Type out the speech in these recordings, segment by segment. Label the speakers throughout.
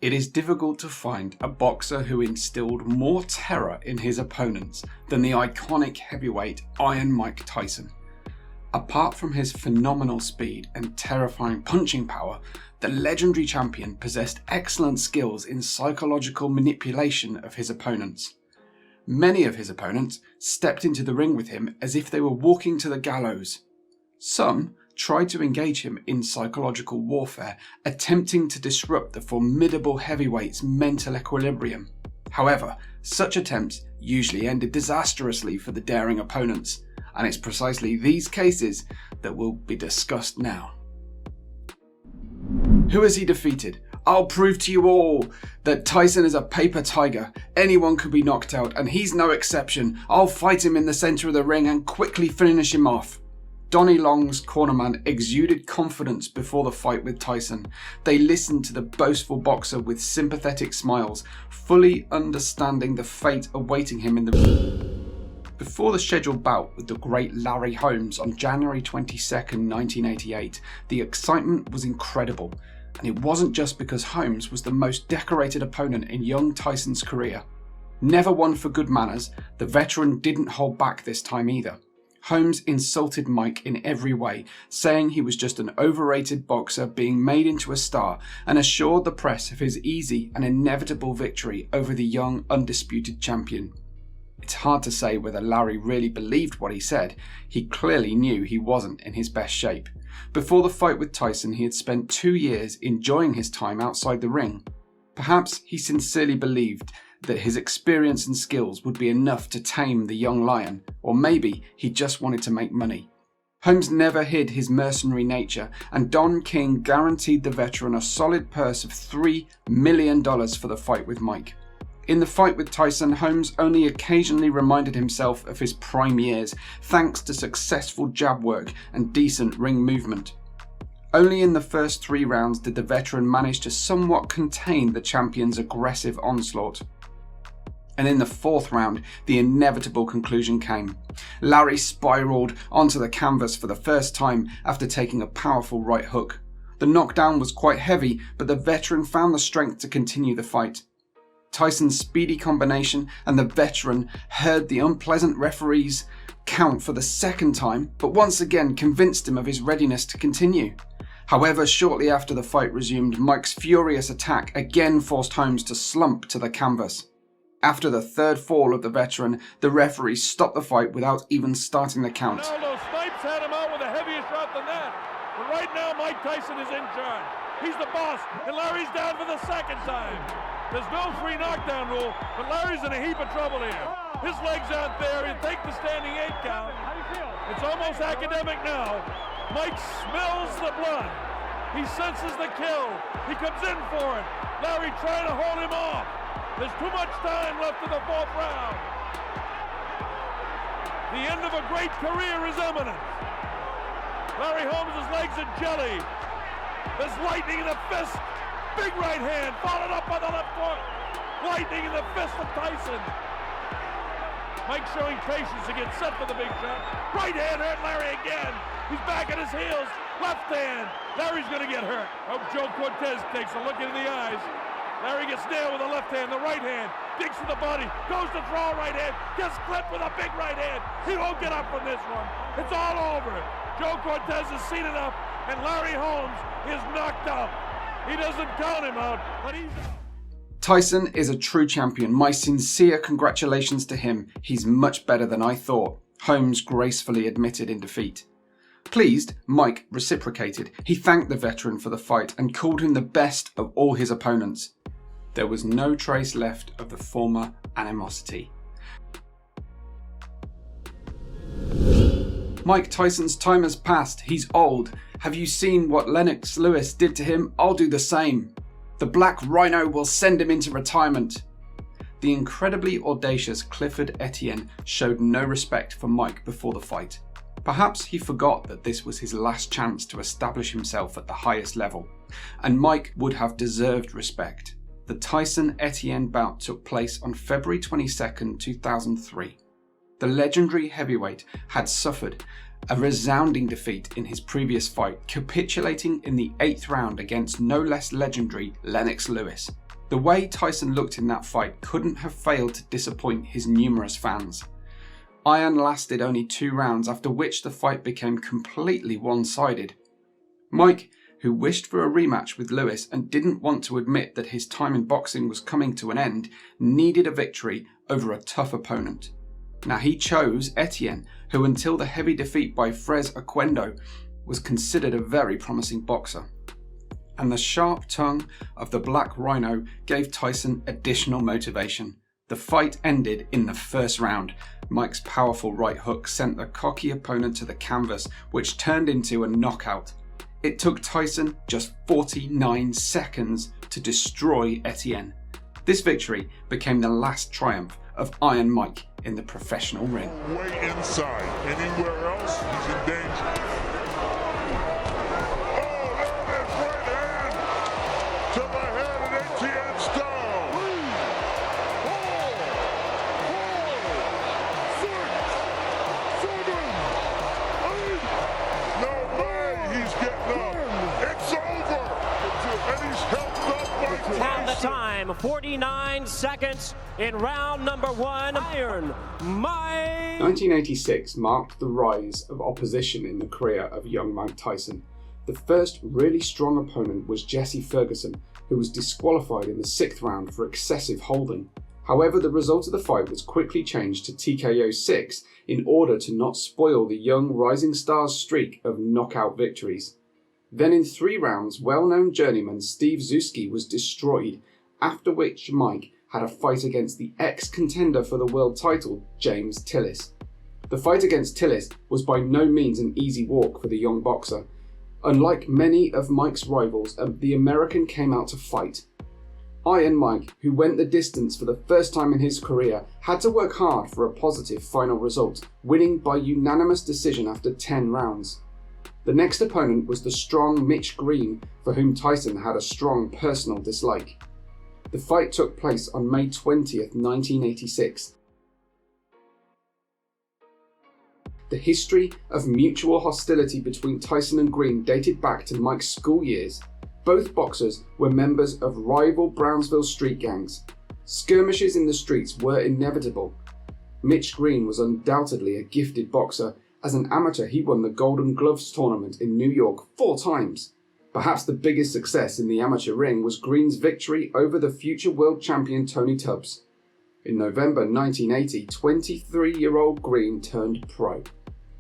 Speaker 1: It is difficult to find a boxer who instilled more terror in his opponents than the iconic heavyweight Iron Mike Tyson. Apart from his phenomenal speed and terrifying punching power, the legendary champion possessed excellent skills in psychological manipulation of his opponents. Many of his opponents stepped into the ring with him as if they were walking to the gallows. Some tried to engage him in psychological warfare, attempting to disrupt the formidable heavyweight's mental equilibrium. However, such attempts usually ended disastrously for the daring opponents, and it's precisely these cases that will be discussed now. Who has he defeated? I'll prove to you all that Tyson is a paper tiger. Anyone could be knocked out, and he's no exception. I'll fight him in the centre of the ring and quickly finish him off. Donnie Long's cornerman exuded confidence before the fight with Tyson. They listened to the boastful boxer with sympathetic smiles, fully understanding the fate awaiting him in the ring. Before the scheduled bout with the great Larry Holmes on January 22nd, 1988, the excitement was incredible. And it wasn't just because Holmes was the most decorated opponent in young Tyson's career. Never one for good manners, the veteran didn't hold back this time either. Holmes insulted Mike in every way, saying he was just an overrated boxer being made into a star, and assured the press of his easy and inevitable victory over the young, undisputed champion. It's hard to say whether Larry really believed what he said. He clearly knew he wasn't in his best shape. Before the fight with Tyson, he had spent 2 years enjoying his time outside the ring. Perhaps he sincerely believed that his experience and skills would be enough to tame the young lion, or maybe he just wanted to make money. Holmes never hid his mercenary nature, and Don King guaranteed the veteran a solid purse of $3 million for the fight with Mike. In the fight with Tyson, Holmes only occasionally reminded himself of his prime years, thanks to successful jab work and decent ring movement. Only in the first 3 rounds did the veteran manage to somewhat contain the champion's aggressive onslaught. And in the 4th round, the inevitable conclusion came. Larry spiraled onto the canvas for the first time after taking a powerful right hook. The knockdown was quite heavy, but the veteran found the strength to continue the fight. Tyson's speedy combination and the veteran heard the unpleasant referee's count for the 2nd time, but once again convinced him of his readiness to continue. However, shortly after the fight resumed, Mike's furious attack again forced Holmes to slump to the canvas. After the 3rd fall of the veteran, the referee stopped the fight without even starting the count.
Speaker 2: Now, Snipes had him out with a heavier shot than that. But right now, Mike Tyson is in charge. He's the boss, and Larry's down for the 2nd time. There's no free knockdown rule, but Larry's in a heap of trouble here. His legs aren't there. He'll take the standing 8 count. It's almost academic now. Mike smells the blood. He senses the kill. He comes in for it. Larry trying to hold him off. There's too much time left in the 4th round. The end of a great career is imminent. Larry Holmes' legs are jelly. There's lightning in the fist. Big right hand, followed up by the left foot. Lightning in the fist of Tyson. Mike showing patience to get set for the big shot. Right hand hurt Larry again. He's back at his heels. Left hand. Larry's going to get hurt. Oh, Joe Cortez takes a look into the eyes. Larry gets nailed with the left hand, the right hand, digs to the body, goes to throw a right hand, gets clipped with a big right hand. He won't get up from this one. It's all over. Joe Cortez has seen enough, and Larry Holmes is knocked out. He doesn't count him out, but he's out.
Speaker 1: Tyson is a true champion. My sincere congratulations to him. He's much better than I thought, Holmes gracefully admitted in defeat. Pleased, Mike reciprocated. He thanked the veteran for the fight and called him the best of all his opponents. There was no trace left of the former animosity. Mike Tyson's time has passed. He's old. Have you seen what Lennox Lewis did to him? I'll do the same. The Black Rhino will send him into retirement. The incredibly audacious Clifford Etienne showed no respect for Mike before the fight. Perhaps he forgot that this was his last chance to establish himself at the highest level, and Mike would have deserved respect. The Tyson-Etienne bout took place on February 22, 2003. The legendary heavyweight had suffered a resounding defeat in his previous fight, capitulating in the 8th round against no less legendary Lennox Lewis. The way Tyson looked in that fight couldn't have failed to disappoint his numerous fans. Iron lasted only 2 rounds, after which the fight became completely one-sided. Mike, who wished for a rematch with Lewis and didn't want to admit that his time in boxing was coming to an end, needed a victory over a tough opponent. Now he chose Etienne, who until the heavy defeat by Frez Oquendo was considered a very promising boxer. And the sharp tongue of the Black Rhino gave Tyson additional motivation. The fight ended in the first round. Mike's powerful right hook sent the cocky opponent to the canvas, which turned into a knockout. It took Tyson just 49 seconds to destroy Etienne. This victory became the last triumph of Iron Mike in the professional ring.
Speaker 3: Way inside. Anywhere else, he's in danger. Oh, there it is, right hand to the head of Etienne Stone. 3, 4, 5, 6, 7, 8. No way, he's getting up. It's over, and he's helped up by
Speaker 4: And the time, 49 seconds in round number 1. Iron Mike.
Speaker 1: 1986 marked the rise of opposition in the career of young Mike Tyson. The first really strong opponent was Jesse Ferguson, who was disqualified in the 6th round for excessive holding. However, the result of the fight was quickly changed to TKO 6 in order to not spoil the young rising star's streak of knockout victories. Then in 3 rounds, well-known journeyman Steve Zuski was destroyed, after which Mike had a fight against the ex-contender for the world title, James Tillis. The fight against Tillis was by no means an easy walk for the young boxer. Unlike many of Mike's rivals, the American came out to fight. Iron Mike, who went the distance for the first time in his career, had to work hard for a positive final result, winning by unanimous decision after 10 rounds. The next opponent was the strong Mitch Green, for whom Tyson had a strong personal dislike. The fight took place on May 20th, 1986. The history of mutual hostility between Tyson and Green dated back to Mike's school years. Both boxers were members of rival Brownsville street gangs. Skirmishes in the streets were inevitable. Mitch Green was undoubtedly a gifted boxer. As an amateur, he won the Golden Gloves tournament in New York 4 times. Perhaps the biggest success in the amateur ring was Green's victory over the future world champion Tony Tubbs. In November 1980, 23-year-old Green turned pro.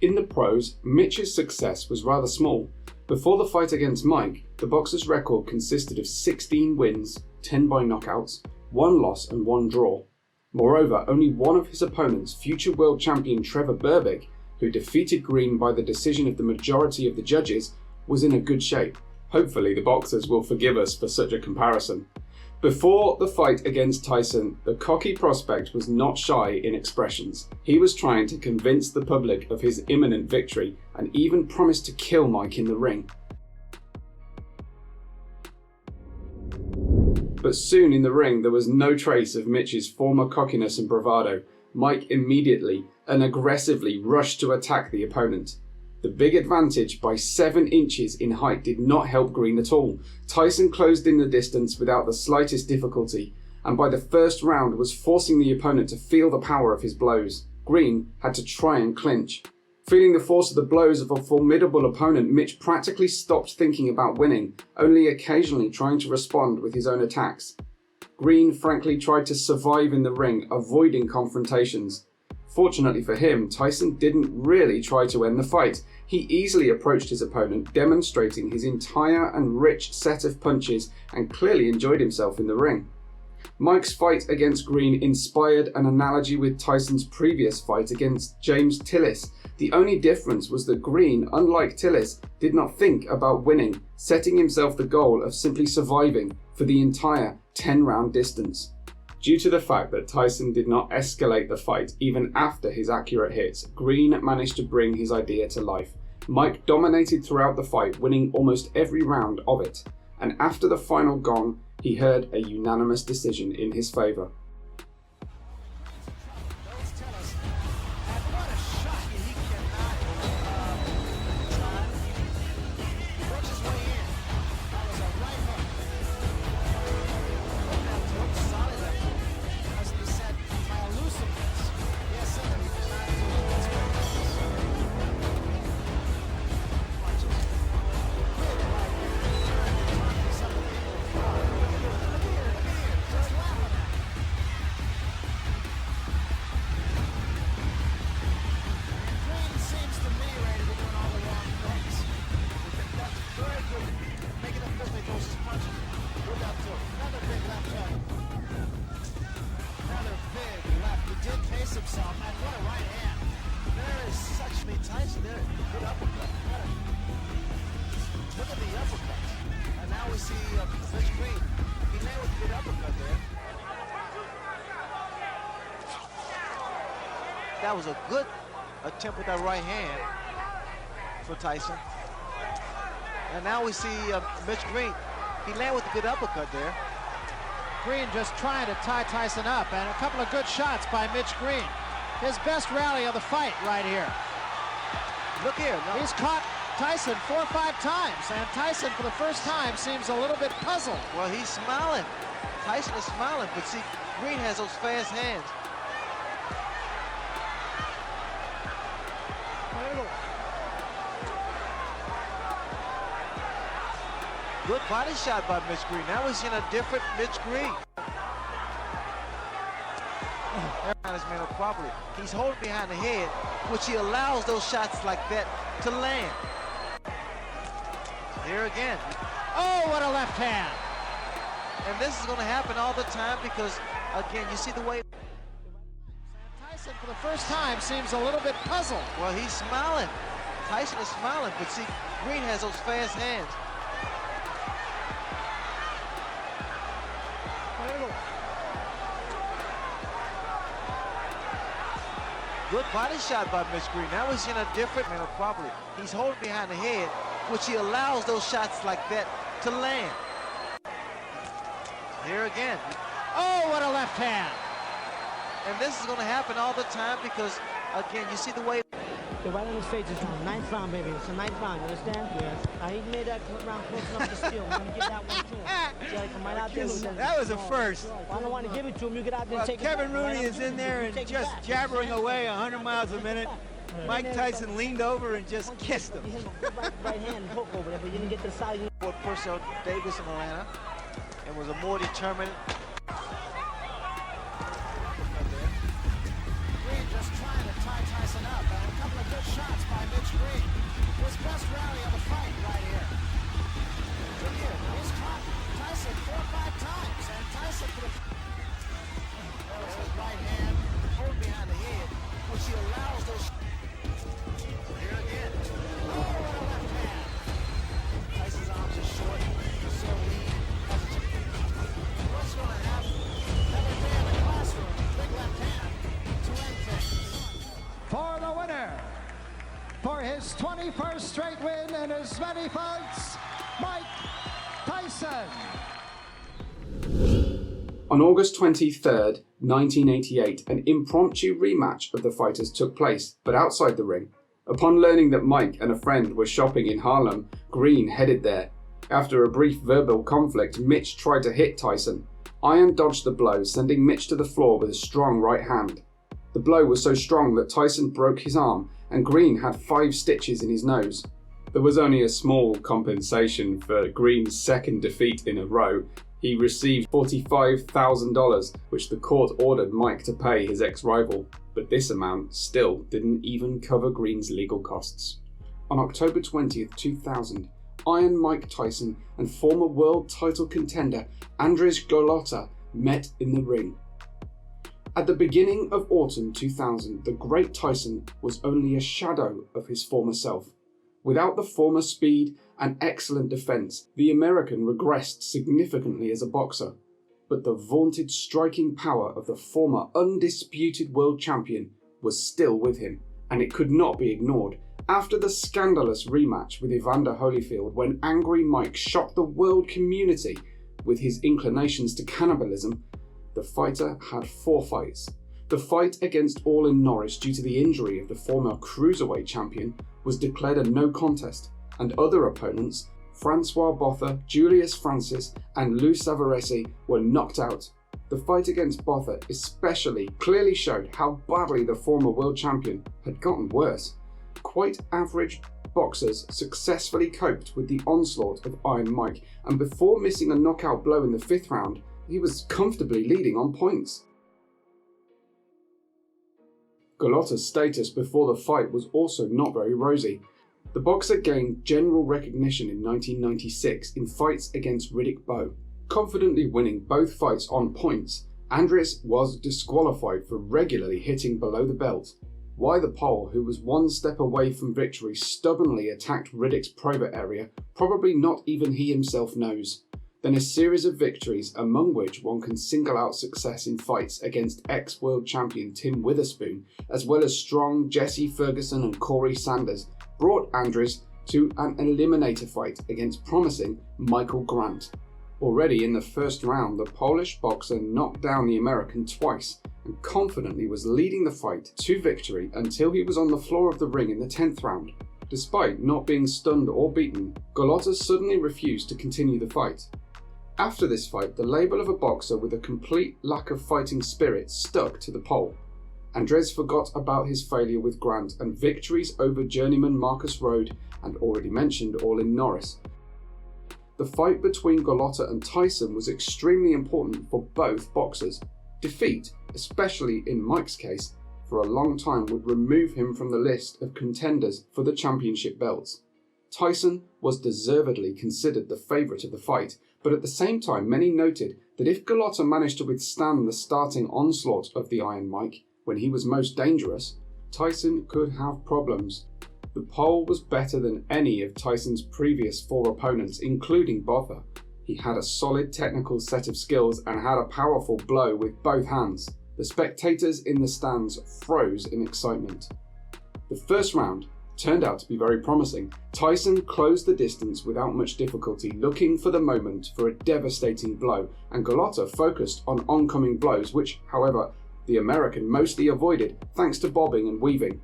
Speaker 1: In the pros, Mitch's success was rather small. Before the fight against Mike, the boxer's record consisted of 16 wins, 10 by knockouts, 1 loss and 1 draw. Moreover, only one of his opponents, future world champion Trevor Berbick, who defeated Green by the decision of the majority of the judges, was in a good shape. Hopefully the boxers will forgive us for such a comparison. Before the fight against Tyson, the cocky prospect was not shy in expressions. He was trying to convince the public of his imminent victory and even promised to kill Mike in the ring. But soon in the ring there was no trace of Mitch's former cockiness and bravado. Mike immediately and aggressively rushed to attack the opponent. The big advantage by 7 inches in height did not help Green at all. Tyson closed in the distance without the slightest difficulty, and by the first round was forcing the opponent to feel the power of his blows. Green had to try and clinch. Feeling the force of the blows of a formidable opponent, Mitch practically stopped thinking about winning, only occasionally trying to respond with his own attacks. Green frankly tried to survive in the ring, avoiding confrontations. Fortunately for him, Tyson didn't really try to end the fight. He easily approached his opponent, demonstrating his entire and rich set of punches, and clearly enjoyed himself in the ring. Mike's fight against Green inspired an analogy with Tyson's previous fight against James Tillis. The only difference was that Green, unlike Tillis, did not think about winning, setting himself the goal of simply surviving for the entire 10-round distance. Due to the fact that Tyson did not escalate the fight even after his accurate hits, Green managed to bring his idea to life. Mike dominated throughout the fight, winning almost every round of it, and after the final gong, he heard a unanimous decision in his favour.
Speaker 5: That was a good attempt with that right hand for Tyson. And now we see Mitch Green. He landed with a good uppercut there.
Speaker 6: Green just trying to tie Tyson up, and a couple of good shots by Mitch Green. His best rally of the fight right here.
Speaker 5: Look here. No.
Speaker 6: He's caught Tyson 4 or 5 times, and Tyson for the first time seems a little bit puzzled.
Speaker 5: Well, he's smiling. Tyson is smiling, but see, Green has those fast hands. Good body shot by Mitch Green. Now we're seeing a different Mitch Green. Is made up properly. He's holding behind the head, which he allows those shots like that to land. Here again.
Speaker 6: Oh, what a left hand.
Speaker 5: And this is going to happen all the time because, again, you see the way.
Speaker 6: Tyson for the first time seems a little bit puzzled.
Speaker 5: Well, he's smiling. Tyson is smiling, but see, Green has those fast hands. Good body shot by Mitch Green. Now we're seeing a different made up properly. He's holding behind the head, which he allows those shots like that to land. Here again.
Speaker 6: Oh, what a left hand.
Speaker 5: And this is going to happen all the time because, again, you see the way.
Speaker 7: The right on his face is 9th round, baby. It's a 9th round, you understand? Yes. He made that round close enough to steal. We're going to give that one to him. See how he come right out there?
Speaker 8: That was a first.
Speaker 7: I don't want to give it to him. You get out there and take
Speaker 8: Kevin
Speaker 7: it back.
Speaker 8: Rooney is in there and just jabbering away 100 miles a minute. Mike Tyson leaned over and just kissed him.
Speaker 7: He hit him right hand and hook over there, but you didn't get the side.
Speaker 5: For Purcell Davis in Atlanta, and was a more determined.
Speaker 6: Green just trying to tie Tyson up, and a couple of good shots by Mitch Green. His best rally of the fight right here. Look here, he's caught Tyson 4 or 5 times, and Tyson for the his right hand, hold behind the head, which he allows those. Here again. Oh, what a left hand. Tyson's arms are short, so lean. What's going to happen? Every day in the classroom, big left hand to end things. For the winner, for his 21st straight win in as many fights, Mike Tyson.
Speaker 1: On August 23rd, 1988, an impromptu rematch of the fighters took place, but outside the ring. Upon learning that Mike and a friend were shopping in Harlem, Green headed there. After a brief verbal conflict, Mitch tried to hit Tyson. Iron dodged the blow, sending Mitch to the floor with a strong right hand. The blow was so strong that Tyson broke his arm, and Green had 5 stitches in his nose. There was only a small compensation for Green's second defeat in a row. He received $45,000, which the court ordered Mike to pay his ex-rival, but this amount still didn't even cover Green's legal costs. On October 20th, 2000, Iron Mike Tyson and former world title contender Andres Golota met in the ring. At the beginning of autumn 2000, the great Tyson was only a shadow of his former self. Without the former speed and excellent defense, the American regressed significantly as a boxer. But the vaunted striking power of the former undisputed world champion was still with him, and it could not be ignored. After the scandalous rematch with Evander Holyfield, when Angry Mike shocked the world community with his inclinations to cannibalism, the fighter had 4 fights. The fight against Orlin Norris, due to the injury of the former cruiserweight champion, was declared a no contest, and other opponents, Francois Botha, Julius Francis, and Lou Savarese, were knocked out. The fight against Botha especially clearly showed how badly the former world champion had gotten worse. Quite average boxers successfully coped with the onslaught of Iron Mike, and before missing a knockout blow in the 5th round, he was comfortably leading on points. Golota's status before the fight was also not very rosy. The boxer gained general recognition in 1996 in fights against Riddick Bowe. Confidently winning both fights on points, Andres was disqualified for regularly hitting below the belt. Why the Pole, who was 1 step away from victory, stubbornly attacked Riddick's private area, probably not even he himself knows. and a series of victories, among which one can single out success in fights against ex-world champion Tim Witherspoon, as well as strong Jesse Ferguson and Corey Sanders, brought Andries to an eliminator fight against promising Michael Grant. Already in the first round, the Polish boxer knocked down the American twice and confidently was leading the fight to victory until he was on the floor of the ring in the 10th round. Despite not being stunned or beaten, Golota suddenly refused to continue the fight. After this fight, the label of a boxer with a complete lack of fighting spirit stuck to the Pole. Andries forgot about his failure with Grant and victories over journeyman Marcus Rode and already mentioned Orlin Norris. The fight between Golota and Tyson was extremely important for both boxers. Defeat, especially in Mike's case, for a long time would remove him from the list of contenders for the championship belts. Tyson was deservedly considered the favourite of the fight, but at the same time many noted that if Golota managed to withstand the starting onslaught of the Iron Mike when he was most dangerous, Tyson could have problems. The Pole was better than any of Tyson's previous 4 opponents, including Botha. He had a solid technical set of skills and had a powerful blow with both hands. The spectators in the stands froze in excitement. The first round turned out to be very promising. Tyson closed the distance without much difficulty, looking for the moment for a devastating blow, and Golota focused on oncoming blows, which, however, the American mostly avoided thanks to bobbing and weaving.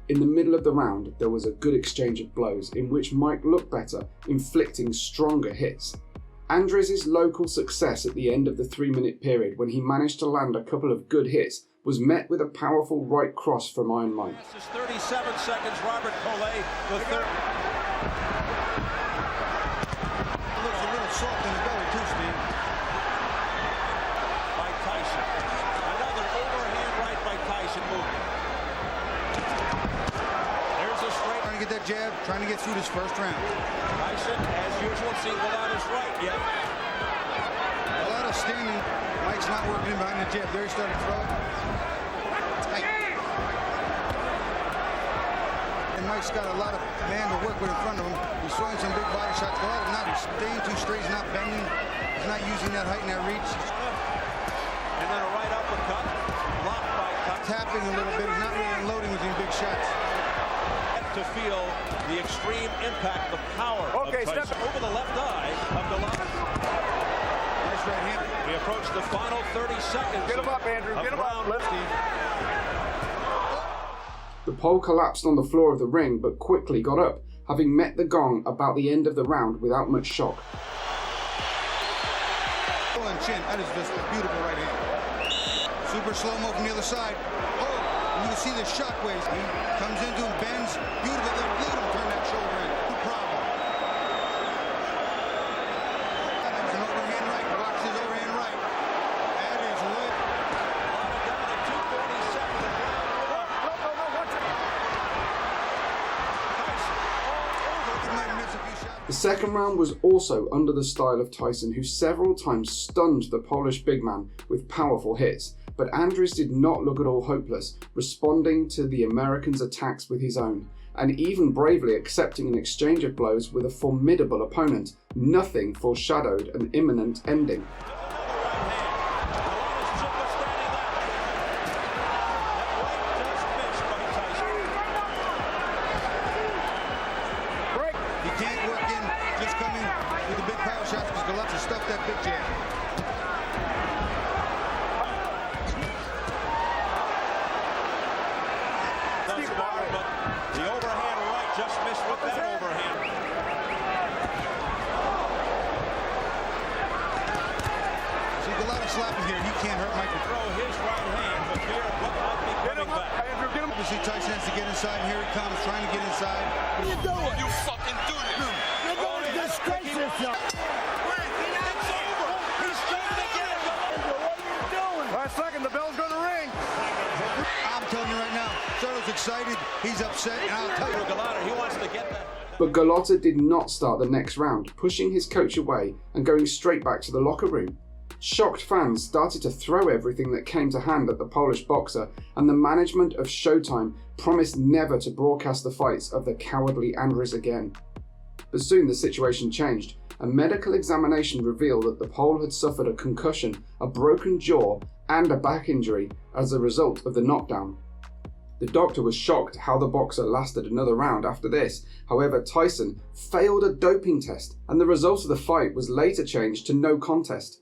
Speaker 1: In the middle of the round, there was a good exchange of blows in which Mike looked better, inflicting stronger hits. Andries' local success at the end of the 3-minute period, when he managed to land a couple of good hits, was met with a powerful right cross from Iron Mike.
Speaker 2: This is 37 seconds, Robert Collet, the third.
Speaker 8: Looks a little soft in the belly too, Steve.
Speaker 2: By Tyson. Another overhand right by Tyson moving. There's a straight.
Speaker 8: Trying to get that jab, trying to get through this first round.
Speaker 2: Tyson, as usual, singled out his right. Yep.
Speaker 8: A lot of standing. Mike's not working in behind the jab. There he started to throw it. Tight. And Mike's got a lot of man to work with in front of him. He's throwing some big body shots. A lot of not staying too straight. He's not bending. He's not using that height and that reach.
Speaker 2: And then a right uppercut. Blocked by Tyson.
Speaker 8: Tapping a little bit. He's not really unloading with these big shots.
Speaker 2: To feel the extreme impact, the power of Tyson. Over the left eye of Golota.
Speaker 8: Nice right hand.
Speaker 2: We approach the final 30 seconds.
Speaker 3: Get him up, Andrew. Get him up.
Speaker 2: Lefty.
Speaker 1: The Pole collapsed on the floor of the ring but quickly got up, having met the gong about the end of the round without much shock.
Speaker 8: And chin. That is just a beautiful right hand. Super slow-mo from the other side. Oh, and you can see the shockwaves. He comes into him, bends. Beautiful. Look at him turn that shoulder in. No problem. That's an overhand right. Watch his overhand right. That is lit.
Speaker 2: Down to 2:37 of round one. Tyson all over.
Speaker 8: He might miss a few shots.
Speaker 1: The second round was also under the style of Tyson, who several times stunned the Polish big man with powerful hits, but Andries did not look at all hopeless, responding to the Americans' attacks with his own, and even bravely accepting an exchange of blows with a formidable opponent. Nothing foreshadowed an imminent ending.
Speaker 8: He can't work in just coming with the big power shots because Golota stuffed that big jab.
Speaker 2: The overhand right just missed with that overhand.
Speaker 8: See, Golota slapping here. He can't hurt Michael.
Speaker 2: Throw his right hand, but fear of what might be coming back.
Speaker 8: Obviously, Tyson has to get inside. Here he comes, trying to get inside.
Speaker 3: What are you doing? You fucking do this.
Speaker 6: You're going to disgrace yourself.
Speaker 2: It's over. He's done it again.
Speaker 3: What are you doing? Last second, the bell's going to ring.
Speaker 8: I'm telling you right now, Soto's excited. He's upset, and I'll tell you.
Speaker 2: Golota, he wants to get that.
Speaker 1: But Golota did not start the next round, pushing his coach away and going straight back to the locker room. Shocked fans started to throw everything that came to hand at the Polish boxer, and the management of Showtime promised never to broadcast the fights of the cowardly Andries again. But soon the situation changed. A medical examination revealed that the Pole had suffered a concussion, a broken jaw, and a back injury as a result of the knockdown. The doctor was shocked how the boxer lasted another round after this. However, Tyson failed a doping test, and the result of the fight was later changed to no contest.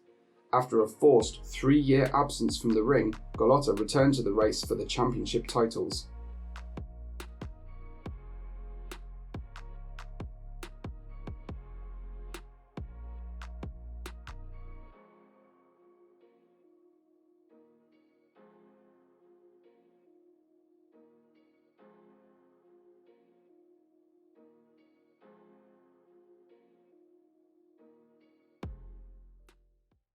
Speaker 1: After a forced 3-year absence from the ring, Golota returned to the race for the championship titles.